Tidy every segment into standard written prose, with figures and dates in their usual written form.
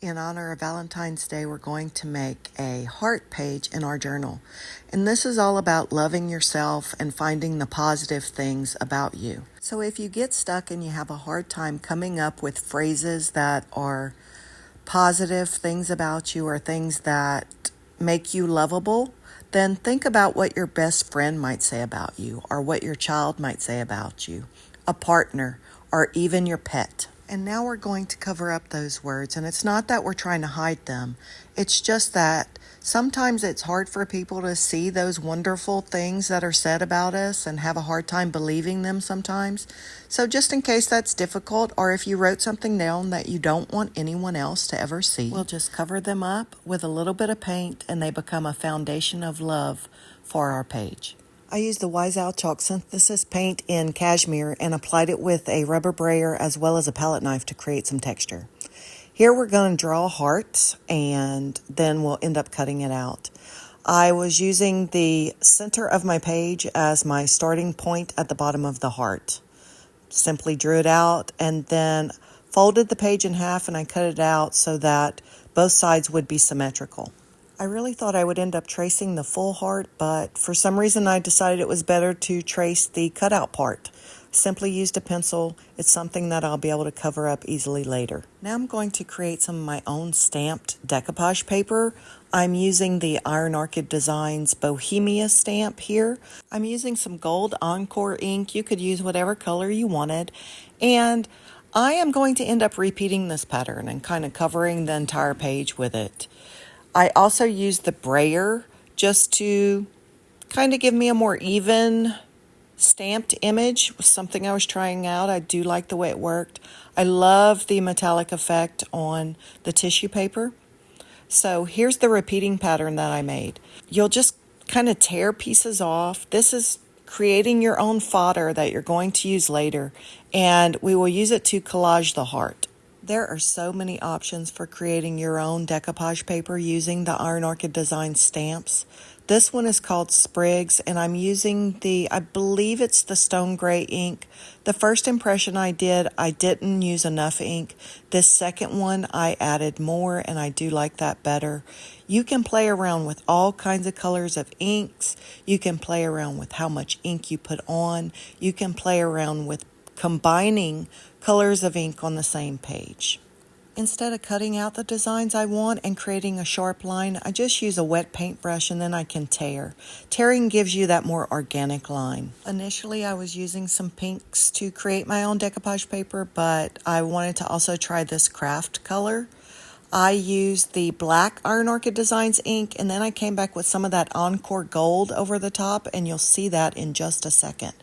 In honor of Valentine's Day, we're going to make a heart page in our journal. And this is all about loving yourself and finding the positive things about you. So if you get stuck and you have a hard time coming up with phrases that are positive things about you or things that make you lovable, then think about what your best friend might say about you, or what your child might say about you, a partner, or even your pet. And now we're going to cover up those words. And it's not that we're trying to hide them. It's just that sometimes it's hard for people to see those wonderful things that are said about us and have a hard time believing them sometimes. So just in case that's difficult, or if you wrote something down that you don't want anyone else to ever see, we'll just cover them up with a little bit of paint and they become a foundation of love for our page. I used the Wise Owl Chalk Synthesis paint in cashmere and applied it with a rubber brayer as well as a palette knife to create some texture. Here we're going to draw hearts and then we'll end up cutting it out. I was using the center of my page as my starting point at the bottom of the heart. Simply drew it out and then folded the page in half and I cut it out so that both sides would be symmetrical. I really thought I would end up tracing the full heart, but for some reason I decided it was better to trace the cutout part. Simply used a pencil. It's something that I'll be able to cover up easily later. Now I'm going to create some of my own stamped decoupage paper. I'm using the Iron Orchid Designs Bohemia stamp here. I'm using some gold Encore ink. You could use whatever color you wanted. And I am going to end up repeating this pattern and kind of covering the entire page with it. I also used the brayer just to kind of give me a more even stamped image. It was something I was trying out. I do like the way it worked. I love the metallic effect on the tissue paper. So here's the repeating pattern that I made. You'll just kind of tear pieces off. This is creating your own fodder that you're going to use later, and we will use it to collage the heart. There are so many options for creating your own decoupage paper using the Iron Orchid Designs stamps. This one is called Sprigs, and I'm using I believe it's the stone gray ink. The first impression I didn't use enough ink. This second one, I added more, and I do like that better. You can play around with all kinds of colors of inks. You can play around with how much ink you put on. You can play around with combining colors of ink on the same page. Instead of cutting out the designs I want and creating a sharp line, I just use a wet paintbrush and then I can tear. Tearing gives you that more organic line. Initially, I was using some pinks to create my own decoupage paper, but I wanted to also try this craft color. I used the black Iron Orchid Designs ink, and then I came back with some of that Encore Gold over the top, and you'll see that in just a second.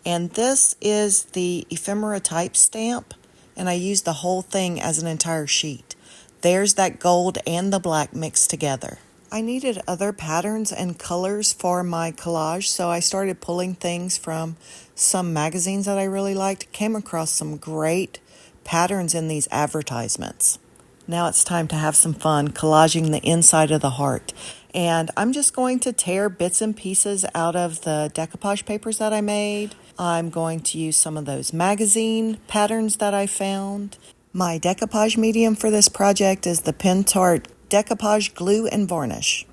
And this is the ephemera type stamp, and I used the whole thing as an entire sheet. There's that gold and the black mixed together. I needed other patterns and colors for my collage, so I started pulling things from some magazines that I really liked. Came across some great patterns in these advertisements. Now it's time to have some fun collaging the inside of the heart. And I'm just going to tear bits and pieces out of the decoupage papers that I made. I'm going to use some of those magazine patterns that I found. My decoupage medium for this project is the Pentart Decoupage Glue and Varnish.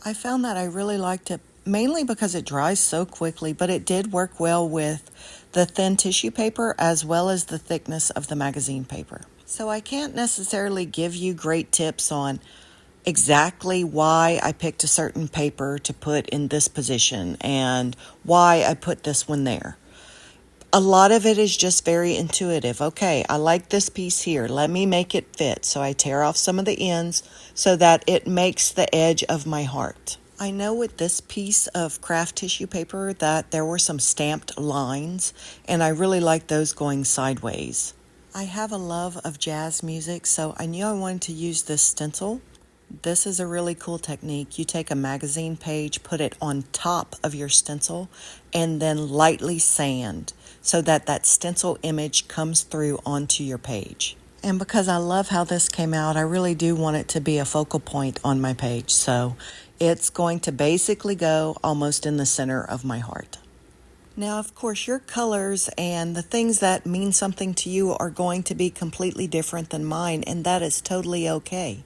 I found that I really liked it mainly because it dries so quickly, but it did work well with the thin tissue paper as well as the thickness of the magazine paper. So I can't necessarily give you great tips on exactly why I picked a certain paper to put in this position and why I put this one there. A lot of it is just very intuitive. Okay, I like this piece here. Let me make it fit. So I tear off some of the ends so that it makes the edge of my heart. I know with this piece of craft tissue paper that there were some stamped lines, and I really like those going sideways. I have a love of jazz music, so I knew I wanted to use this stencil. This is a really cool technique. You take a magazine page, put it on top of your stencil, and then lightly sand so that that stencil image comes through onto your page. And because I love how this came out, I really do want it to be a focal point on my page. So it's going to basically go almost in the center of my heart. Now, of course, your colors and the things that mean something to you are going to be completely different than mine, and that is totally okay.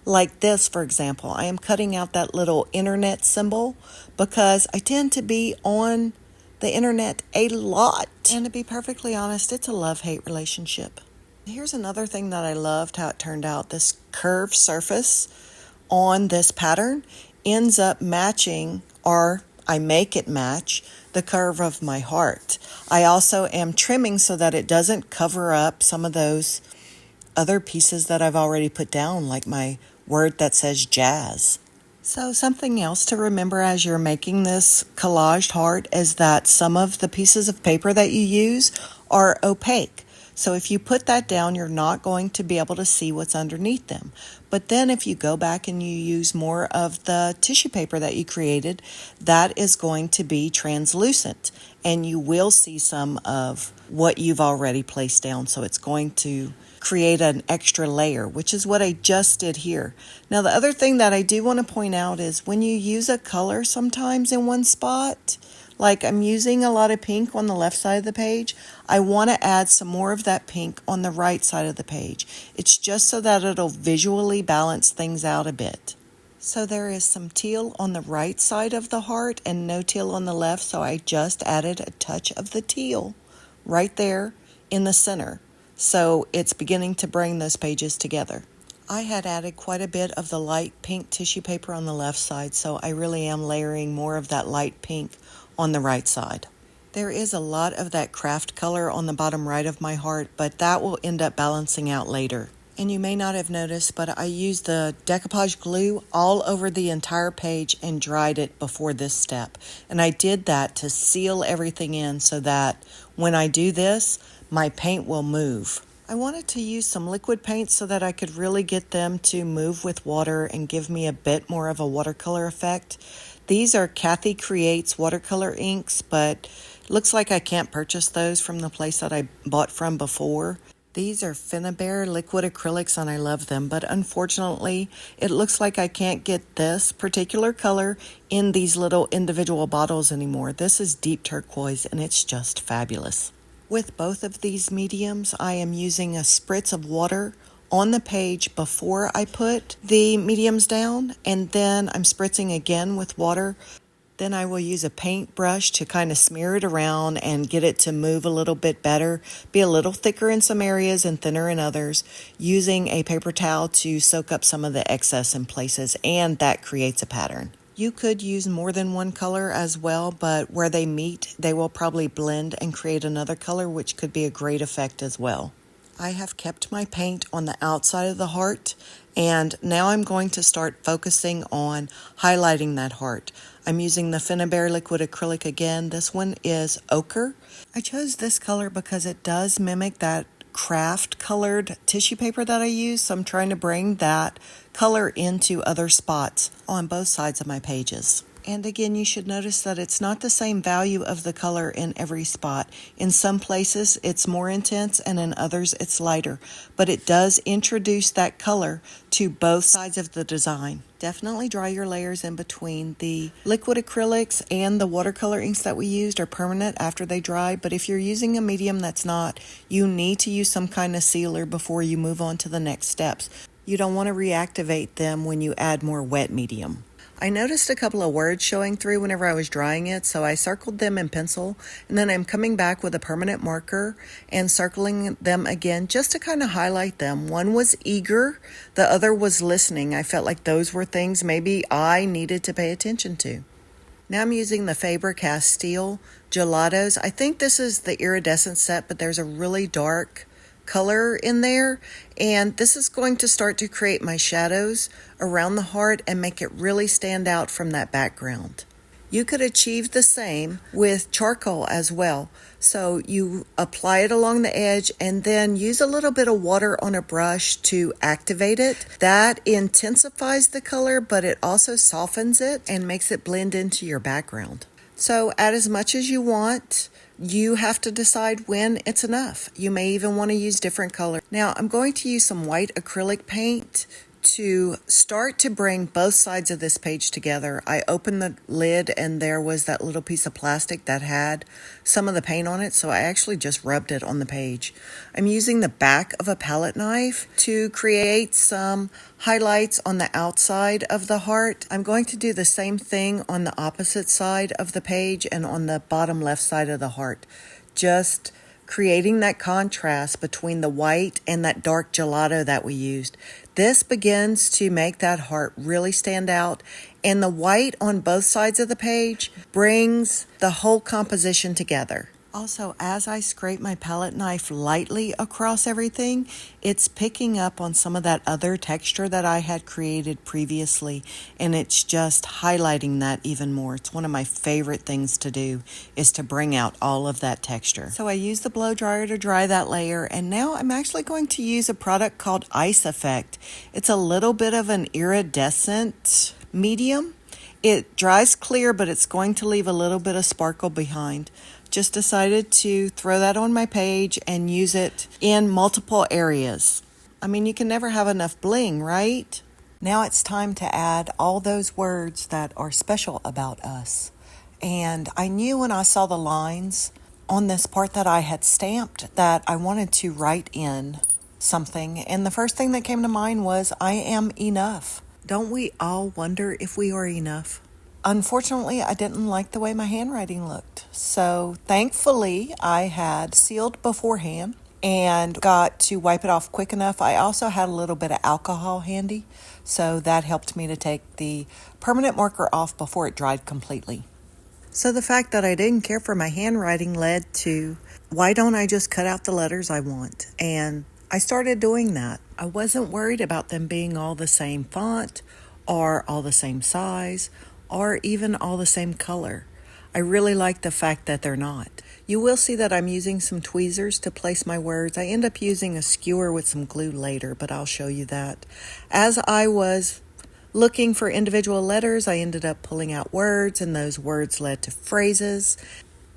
Like this, for example, I am cutting out that little internet symbol because I tend to be on the internet a lot. And to be perfectly honest, it's a love-hate relationship. Here's another thing that I loved how it turned out. This curved surface on this pattern ends up matching, or I make it match, the curve of my heart. I also am trimming so that it doesn't cover up some of those other pieces that I've already put down, like my word that says jazz. So something else to remember as you're making this collaged heart is that some of the pieces of paper that you use are opaque. So if you put that down, you're not going to be able to see what's underneath them. But then if you go back and you use more of the tissue paper that you created, that is going to be translucent, and you will see some of what you've already placed down. So it's going to create an extra layer, which is what I just did here. Now, the other thing that I do want to point out is when you use a color sometimes in one spot, like I'm using a lot of pink on the left side of the page, I want to add some more of that pink on the right side of the page. It's just so that it'll visually balance things out a bit. So there is some teal on the right side of the heart and no teal on the left, so I just added a touch of the teal right there in the center. So it's beginning to bring those pages together. I had added quite a bit of the light pink tissue paper on the left side, so I really am layering more of that light pink on the right side. There is a lot of that craft color on the bottom right of my heart, but that will end up balancing out later. And you may not have noticed, but I used the decoupage glue all over the entire page and dried it before this step. And I did that to seal everything in so that when I do this, my paint will move. I wanted to use some liquid paints so that I could really get them to move with water and give me a bit more of a watercolor effect. These are Kathy Creates watercolor inks, but it looks like I can't purchase those from the place that I bought from before. These are Finnabair liquid acrylics and I love them, but unfortunately it looks like I can't get this particular color in these little individual bottles anymore. This is deep turquoise and it's just fabulous. With both of these mediums, I am using a spritz of water on the page before I put the mediums down, and then I'm spritzing again with water. Then I will use a paintbrush to kind of smear it around and get it to move a little bit better, be a little thicker in some areas and thinner in others, using a paper towel to soak up some of the excess in places, and that creates a pattern. You could use more than one color as well, but where they meet, they will probably blend and create another color, which could be a great effect as well. I have kept my paint on the outside of the heart, and now I'm going to start focusing on highlighting that heart. I'm using the Finnabair liquid acrylic again. This one is ochre. I chose this color because it does mimic that craft colored tissue paper that I use, so I'm trying to bring that color into other spots on both sides of my pages. And again, you should notice that it's not the same value of the color in every spot. In some places it's more intense and in others it's lighter, but it does introduce that color to both sides of the design. Definitely dry your layers in between. The liquid acrylics and the watercolor inks that we used are permanent after they dry, but if you're using a medium that's not, you need to use some kind of sealer before you move on to the next steps. You don't want to reactivate them when you add more wet medium. I noticed a couple of words showing through whenever I was drying it, so I circled them in pencil, and then I'm coming back with a permanent marker and circling them again just to kind of highlight them. One was eager, the other was listening. I felt like those were things maybe I needed to pay attention to. Now I'm using the Faber-Castell Gelatos. I think this is the iridescent set, but there's a really dark color in there, and this is going to start to create my shadows around the heart and make it really stand out from that background. You could achieve the same with charcoal as well. So you apply it along the edge and then use a little bit of water on a brush to activate it. That intensifies the color, but it also softens it and makes it blend into your background. So add as much as you want. You have to decide when it's enough. You may even want to use different colors. Now I'm going to use some white acrylic paint To start to bring both sides of this page together, I opened the lid and there was that little piece of plastic that had some of the paint on it, so I actually just rubbed it on the page. I'm using the back of a palette knife to create some highlights on the outside of the heart. I'm going to do the same thing on the opposite side of the page and on the bottom left side of the heart. Just creating that contrast between the white and that dark gelato that we used. This begins to make that heart really stand out, and the white on both sides of the page brings the whole composition together. Also, as I scrape my palette knife lightly across everything, it's picking up on some of that other texture that I had created previously, and it's just highlighting that even more. It's one of my favorite things to do, is to bring out all of that texture. So I use the blow dryer to dry that layer, and now I'm actually going to use a product called Ice Effect. It's a little bit of an iridescent medium. It dries clear, but it's going to leave a little bit of sparkle behind. Just decided to throw that on my page and use it in multiple areas. I mean, you can never have enough bling, right? Now it's time to add all those words that are special about us. And I knew when I saw the lines on this part that I had stamped that I wanted to write in something. And the first thing that came to mind was, I am enough. Don't we all wonder if we are enough? Unfortunately, I didn't like the way my handwriting looked. So thankfully, I had sealed beforehand and got to wipe it off quick enough. I also had a little bit of alcohol handy, so that helped me to take the permanent marker off before it dried completely. So the fact that I didn't care for my handwriting led to, why don't I just cut out the letters I want? And I started doing that. I wasn't worried about them being all the same font or all the same size or even all the same color. I really like the fact that they're not. You will see that I'm using some tweezers to place my words. I end up using a skewer with some glue later, but I'll show you that. As I was looking for individual letters, I ended up pulling out words, and those words led to phrases.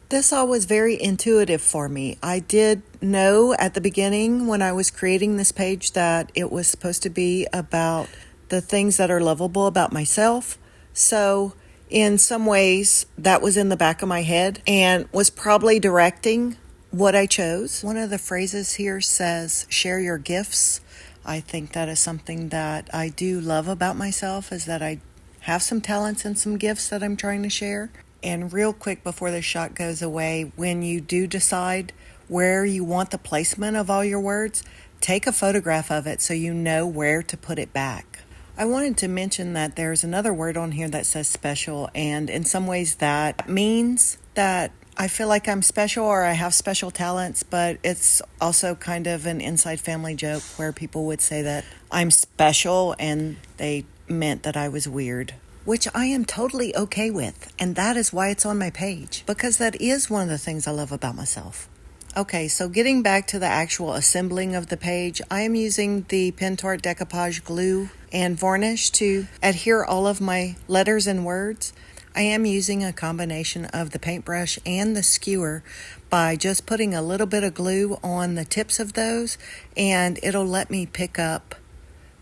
This all was very intuitive for me. I did know at the beginning when I was creating this page that it was supposed to be about the things that are lovable about myself. So in some ways that was in the back of my head and was probably directing what I chose. One of the phrases here says, share your gifts. I think that is something that I do love about myself, is that I have some talents and some gifts that I'm trying to share. And real quick before the shot goes away, when you do decide where you want the placement of all your words, take a photograph of it so you know where to put it back. I wanted to mention that there's another word on here that says special, and in some ways that means that I feel like I'm special or I have special talents, but it's also kind of an inside family joke where people would say that I'm special and they meant that I was weird, which I am totally okay with, and that is why it's on my page, because that is one of the things I love about myself. Okay, so getting back to the actual assembling of the page, I am using the Pentart Decoupage glue and varnish to adhere all of my letters and words. I am using a combination of the paintbrush and the skewer by just putting a little bit of glue on the tips of those, and it'll let me pick up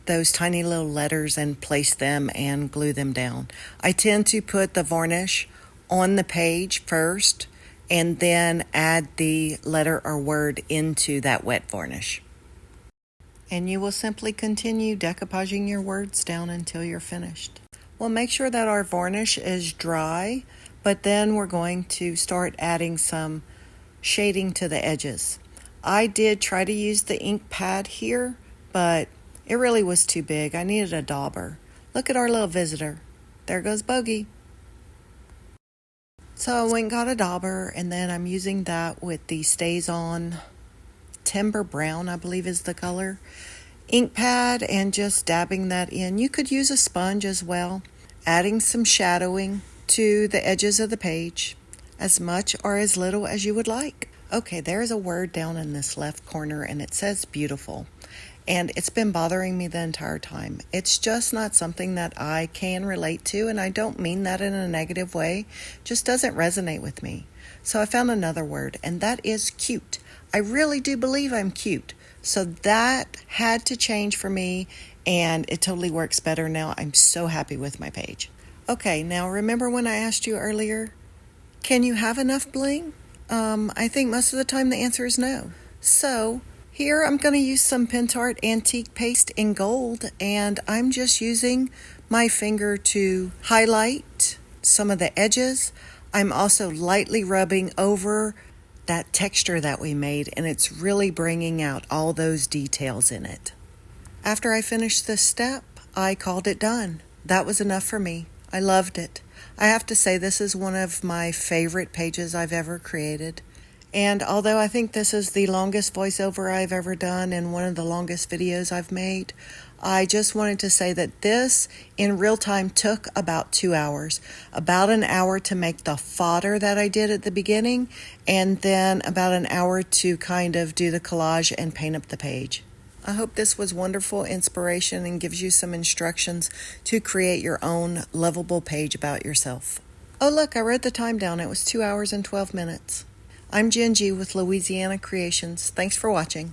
those tiny little letters and place them and glue them down. I tend to put the varnish on the page first and then add the letter or word into that wet varnish. And you will simply continue decoupaging your words down until you're finished. We'll make sure that our varnish is dry, but then we're going to start adding some shading to the edges. I did try to use the ink pad here, but it really was too big. I needed a dauber. Look at our little visitor. There goes Bogey. So I went and got a dauber, and then I'm using that with the Stays On Timber Brown, I believe is the color, ink pad, and just dabbing that in. You could use a sponge as well, adding some shadowing to the edges of the page, as much or as little as you would like. Okay, there's a word down in this left corner, and it says beautiful. And it's been bothering me the entire time. It's just not something that I can relate to, and I don't mean that in a negative way. It just doesn't resonate with me. So I found another word, and that is cute. I really do believe I'm cute. So that had to change for me, and it totally works better now. I'm so happy with my page. Okay, now remember when I asked you earlier, can you have enough bling? I think most of the time the answer is no. So here I'm going to use some Pentart antique paste in gold, and I'm just using my finger to highlight some of the edges. I'm also lightly rubbing over that texture that we made, and it's really bringing out all those details in it. After I finished this step, I called it done. That was enough for me. I loved it. I have to say this is one of my favorite pages I've ever created. And although I think this is the longest voiceover I've ever done and one of the longest videos I've made, I just wanted to say that this in real time took about 2 hours. About an hour to make the fodder that I did at the beginning, and then about an hour to kind of do the collage and paint up the page. I hope this was wonderful inspiration and gives you some instructions to create your own lovable page about yourself. Oh look, I wrote the time down. It was 2 hours and 12 minutes. I'm Jen G with Louisiana Creations. Thanks for watching.